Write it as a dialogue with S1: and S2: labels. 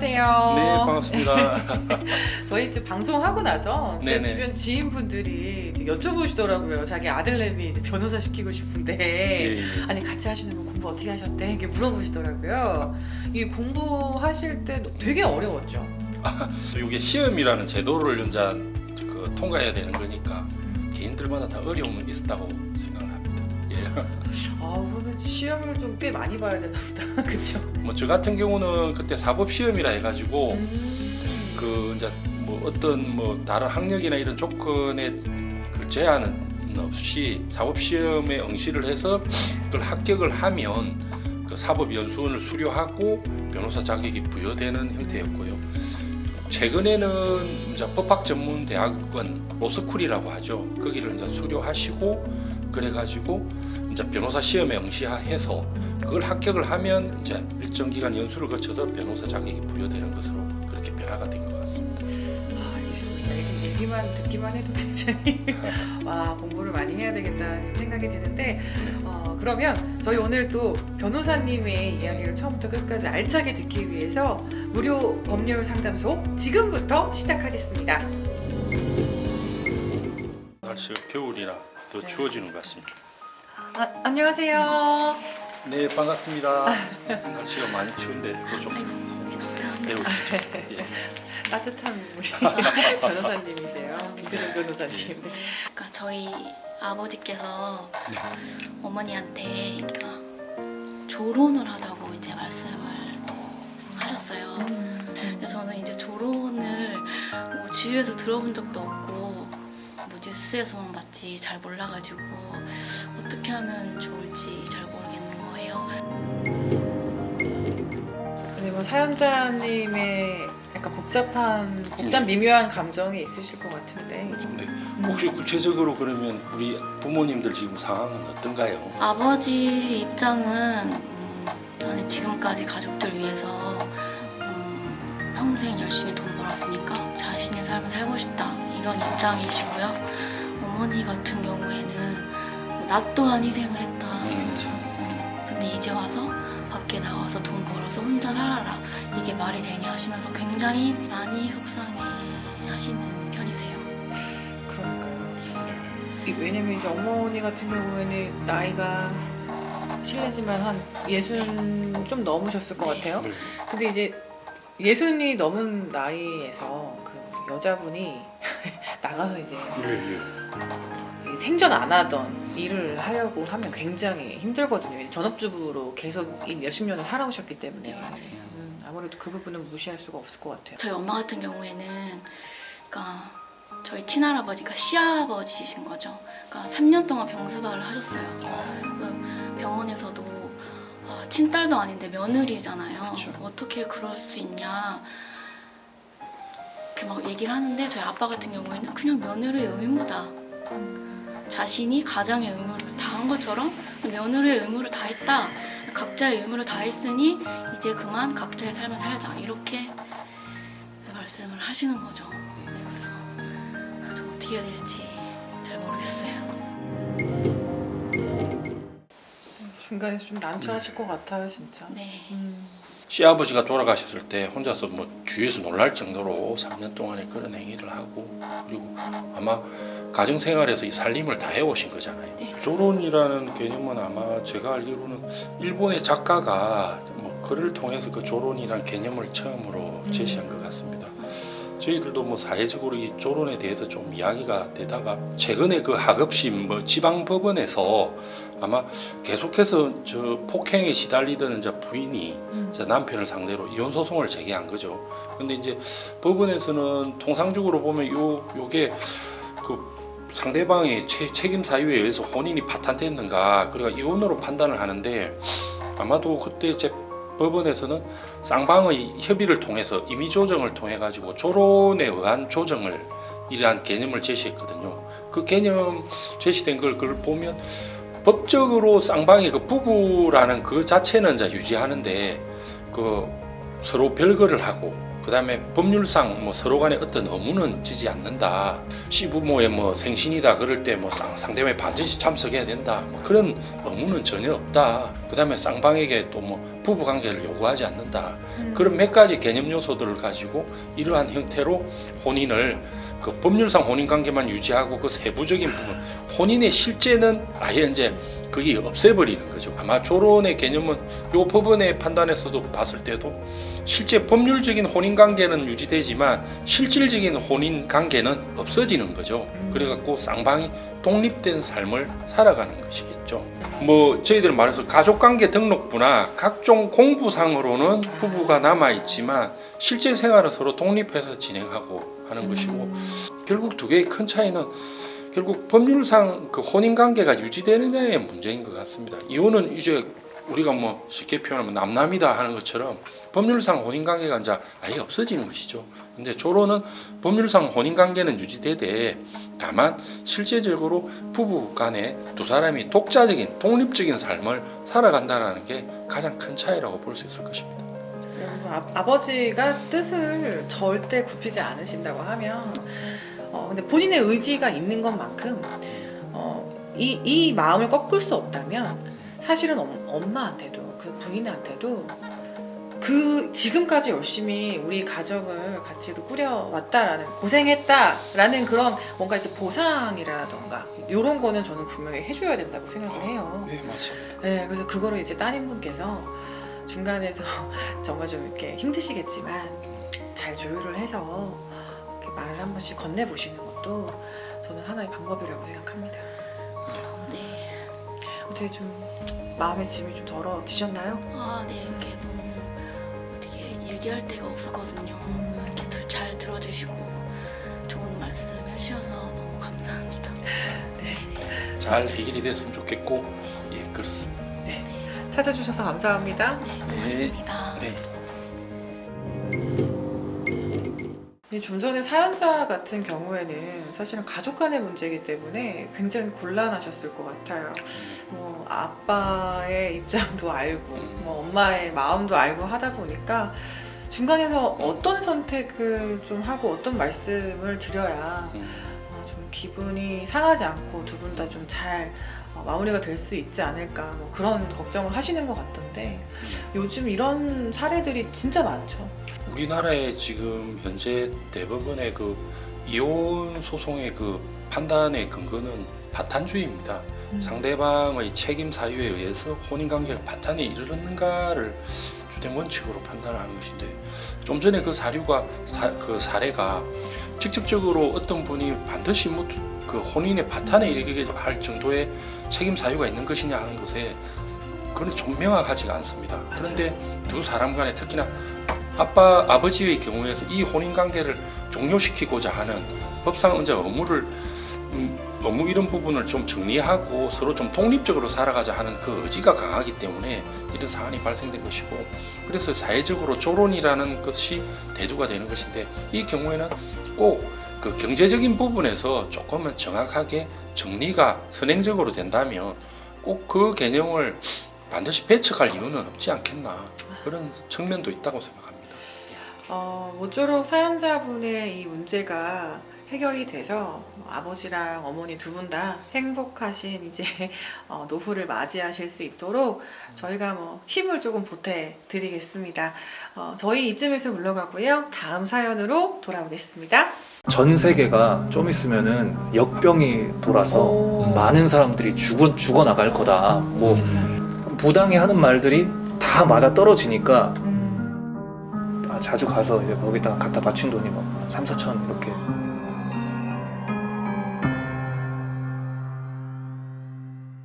S1: 안녕하세요.
S2: 네, 반갑습니다.
S1: 저희 이제 방송하고 나서 제
S2: 네네.
S1: 주변 지인분들이 이제 여쭤보시더라고요. 자기 아들내미 이제 변호사 시키고 싶은데
S2: 예, 예.
S1: 아니 같이 하시려면 공부 어떻게 하셨대? 이렇게 물어보시더라고요. 이 공부하실 때 되게 어려웠죠.
S2: 이게 시험이라는 제도를 이제 통과해야 되는 거니까 개인들마다 다 어려움은 있었다고 생각을 합니다. 예.
S1: 그러면 시험을 좀 꽤 많이 봐야 되나 보다. 그렇죠?
S2: 뭐 저 같은 경우는 그때 사법 시험이라 해가지고 그 이제 뭐 어떤 뭐 다른 학력이나 이런 조건에 그 제한은 없이 사법 시험에 응시를 해서 그걸 합격을 하면 그 사법 연수원을 수료하고 변호사 자격이 부여되는 형태였고요. 최근에는 이제 법학 전문 대학원 로스쿨이라고 하죠. 거기를 이제 수료하시고 그래가지고 이제 변호사 시험에 응시해서 그걸 합격을 하면 이제 일정 기간 연수를 거쳐서 변호사 자격이 부여되는 것으로 그렇게 변화가 된 것 같습니다.
S1: 알겠습니다. 이렇게 얘기만 듣기만 해도 굉장히 공부를 많이 해야 되겠다는 생각이 드는데 그러면 저희 오늘 또 변호사님의 이야기를 처음부터 끝까지 알차게 듣기 위해서 무료 법률 상담소 지금부터 시작하겠습니다.
S2: 날씨가 겨울이라 더
S1: 네.
S2: 추워지는 것 같습니다.
S1: 안녕하세요.
S2: 네, 반갑습니다. 날씨가 많이 추운데 좀 배우시죠. 예.
S1: 따뜻한 우리 변호사님이세요. 김준호 변호사님. 네.
S3: 그러니까 저희 아버지께서
S2: 네.
S3: 어머니한테 그러니까 조론을 하자고 이제 말씀을 하셨어요. 근데 저는 이제 조론을 뭐 주위에서 들어본 적도 없고 뭐 뉴스에서만 봤지 잘 몰라가지고 어떻게 하면 좋을지 잘 모르겠는 거예요.
S1: 근데 뭐 사연자님의 약간 복잡 미묘한 감정이 있으실 것 같은데.
S2: 네. 혹시 구체적으로 그러면 우리 부모님들 지금 상황은 어떤가요?
S3: 아버지 입장은 저는 지금까지 가족들 위해서 평생 열심히 돈 벌었으니까 자신의 삶을 살고 싶다 이런 입장이시고요. 어머니 같은 경우에는 나 또한 희생을 했다. 근데 이제 와서 밖에 나와서 돈 벌어서 혼자 살아라 이게 말이 되냐 하시면서 굉장히 많이 속상해 하시는 편이세요.
S1: 그러니까요. 왜냐면 이제 어머니 같은 경우에는 나이가 실례지만 한 60 좀 넘으셨을 것 같아요.
S2: 네.
S1: 근데 이제 60이 넘은 나이에서 그 여자분이 나가서 이제
S2: 예,
S1: 생전 안 하던 일을 하려고 하면 굉장히 힘들거든요. 전업주부로 계속 몇십 년을 살아오셨기 때문에.
S3: 네, 맞아요.
S1: 아무래도 그 부분은 무시할 수가 없을 것 같아요.
S3: 저희 엄마 같은 경우에는 그러니까 저희 친할아버지가 시아버지이신 거죠. 그러니까 3년 동안 병수발을 하셨어요. 그래서 병원에서도 친딸도 아닌데 며느리잖아요.
S1: 그쵸.
S3: 어떻게 그럴 수 있냐 이렇게 막 얘기를 하는데 저희 아빠 같은 경우에는 그냥 며느리의 의무다. 자신이 가장의 의무를 다한 것처럼 며느리의 의무를 다했다. 각자의 의무를 다했으니 이제 그만 각자의 삶을 살자 이렇게 말씀을 하시는 거죠. 네, 그래서 좀 어떻게 해야 될지 잘 모르겠어요.
S1: 중간에 좀 난처하실 것 같아요, 진짜.
S3: 네.
S2: 시아버지가 돌아가셨을 때 혼자서 뭐 주위에서 놀랄 정도로 3년 동안에 그런 행위를 하고 그리고 아마 가정생활에서 이 살림을 다 해오신 거잖아요.
S3: 네.
S2: 조론이라는 개념은 아마 제가 알기로는 일본의 작가가 뭐 글을 통해서 그 조론이라는 개념을 처음으로 제시한 것 같습니다. 저희들도 뭐 사회적으로 이 조론에 대해서 좀 이야기가 되다가 최근에 그 하급심 뭐 지방법원에서 아마 계속해서 저 폭행에 시달리던 이제 부인이 이제 남편을 상대로 이혼 소송을 제기한 거죠. 근데 이제 법원에서는 통상적으로 보면 요게 그 상대방의 책임 사유에 의해서 혼인이 파탄됐는가 그러니까 이혼으로 판단을 하는데 아마도 그때 제 법원에서는 쌍방의 협의를 통해서 임의 조정을 통해 가지고 조론에 의한 조정을 이러한 개념을 제시했거든요. 그 개념 제시된 그걸 보면 법적으로 쌍방이 그 부부라는 그 자체는 이제 유지하는데 그 서로 별거를 하고 그다음에 법률상 뭐 서로 간에 어떤 의무는 지지 않는다. 시부모의 뭐 생신이다 그럴 때 뭐 상대방이 반드시 참석해야 된다. 뭐 그런 의무는 전혀 없다. 그다음에 쌍방에게 또 뭐 부부 관계를 요구하지 않는다. 그런 몇 가지 개념 요소들을 가지고 이러한 형태로 혼인을 그 법률상 혼인 관계만 유지하고 그 세부적인 부분 혼인의 실제는 아예 이제 그게 없애버리는 거죠. 아마 조론의 개념은 요 법원의 판단에서도 봤을 때도 실제 법률적인 혼인 관계는 유지되지만 실질적인 혼인 관계는 없어지는 거죠. 그래갖고 쌍방이 독립된 삶을 살아가는 것이겠죠. 뭐 저희들 말해서 가족관계 등록부나 각종 공부상으로는 부부가 남아 있지만 실제 생활은 서로 독립해서 진행하고 하는 것이고 결국 두 개의 큰 차이는 결국 법률상 그 혼인 관계가 유지되느냐의 문제인 것 같습니다. 이혼은 이제 우리가 뭐 쉽게 표현하면 남남이다 하는 것처럼 법률상 혼인 관계가 이제 아예 없어지는 것이죠. 근데 조론은 법률상 혼인 관계는 유지되되 다만 실제적으로 부부 간에 두 사람이 독자적인 독립적인 삶을 살아간다는 게 가장 큰 차이라고 볼 수 있을 것입니다.
S1: 아버지가 뜻을 절대 굽히지 않으신다고 하면 근데 본인의 의지가 있는 것만큼 이 마음을 꺾을 수 없다면 사실은 엄마한테도 그 부인한테도 그 지금까지 열심히 우리 가정을 같이 꾸려왔다라는 고생했다라는 그런 뭔가 이제 보상이라던가 이런 거는 저는 분명히 해줘야 된다고 생각을 해요.
S2: 네, 맞습니다.
S1: 네, 그래서 그거를 이제 따님분께서 중간에서 정말 좀 이렇게 힘드시겠지만 잘 조율을 해서 이렇게 말을 한 번씩 건네보시는 것도 저는 하나의 방법이라고 생각합니다.
S3: 네.
S1: 어떻게 좀 마음의 짐이 좀 덜어지셨나요?
S3: 네. 이렇게 너무 어떻게 얘기할 데가 없었거든요. 이렇게 잘 들어주시고 좋은 말씀 해주셔서 너무 감사합니다.
S2: 잘 해결이 됐으면 좋겠고 예 그렇습니다.
S1: 찾아주셔서 감사합니다.
S3: 네, 고맙습니다.
S2: 네.
S1: 좀 전에 사연자 같은 경우에는 사실은 가족 간의 문제이기 때문에 굉장히 곤란하셨을 것 같아요. 뭐 아빠의 입장도 알고 뭐 엄마의 마음도 알고 하다 보니까 중간에서 어떤 선택을 좀 하고 어떤 말씀을 드려야 좀 기분이 상하지 않고 두 분 다 좀 잘 마무리가 될 수 있지 않을까 뭐 그런 걱정을 하시는 것 같던데 요즘 이런 사례들이 진짜 많죠.
S2: 우리나라의 지금 현재 대부분의 그 이혼 소송의 그 판단의 근거는 파탄주의입니다. 상대방의 책임 사유에 의해서 혼인 관계가 파탄에 이르렀는가를 주된 원칙으로 판단하는 것인데 좀 전에 그 그 사례가 직접적으로 어떤 분이 반드시 뭐 그 혼인의 파탄에 이르게 할 정도의 책임 사유가 있는 것이냐 하는 것에 그건 좀 명확하지가 않습니다. 그런데 두 사람 간에 특히나 아버지의 경우에서 이 혼인 관계를 종료시키고자 하는 법상 이제 업무 이런 부분을 좀 정리하고 서로 좀 독립적으로 살아가자 하는 그 의지가 강하기 때문에 이런 사안이 발생된 것이고 그래서 사회적으로 조론이라는 것이 대두가 되는 것인데 이 경우에는 꼭 그 경제적인 부분에서 조금은 정확하게 정리가 선행적으로 된다면 꼭 그 개념을 반드시 배척할 이유는 없지 않겠나 그런 측면도 있다고 생각합니다.
S1: 모쪼록 사연자분의 이 문제가 해결이 돼서 아버지랑 어머니 두 분 다 행복하신 이제 노후를 맞이하실 수 있도록 저희가 뭐 힘을 조금 보태드리겠습니다. 저희 이쯤에서 물러가고요. 다음 사연으로 돌아오겠습니다.
S4: 전 세계가 좀 있으면은 역병이 돌아서 많은 사람들이 죽어 나갈 거다. 뭐 부당히 하는 말들이 다 맞아 떨어지니까 자주 가서 이제 거기다가 갖다 바친 돈이 막 3, 4천 이렇게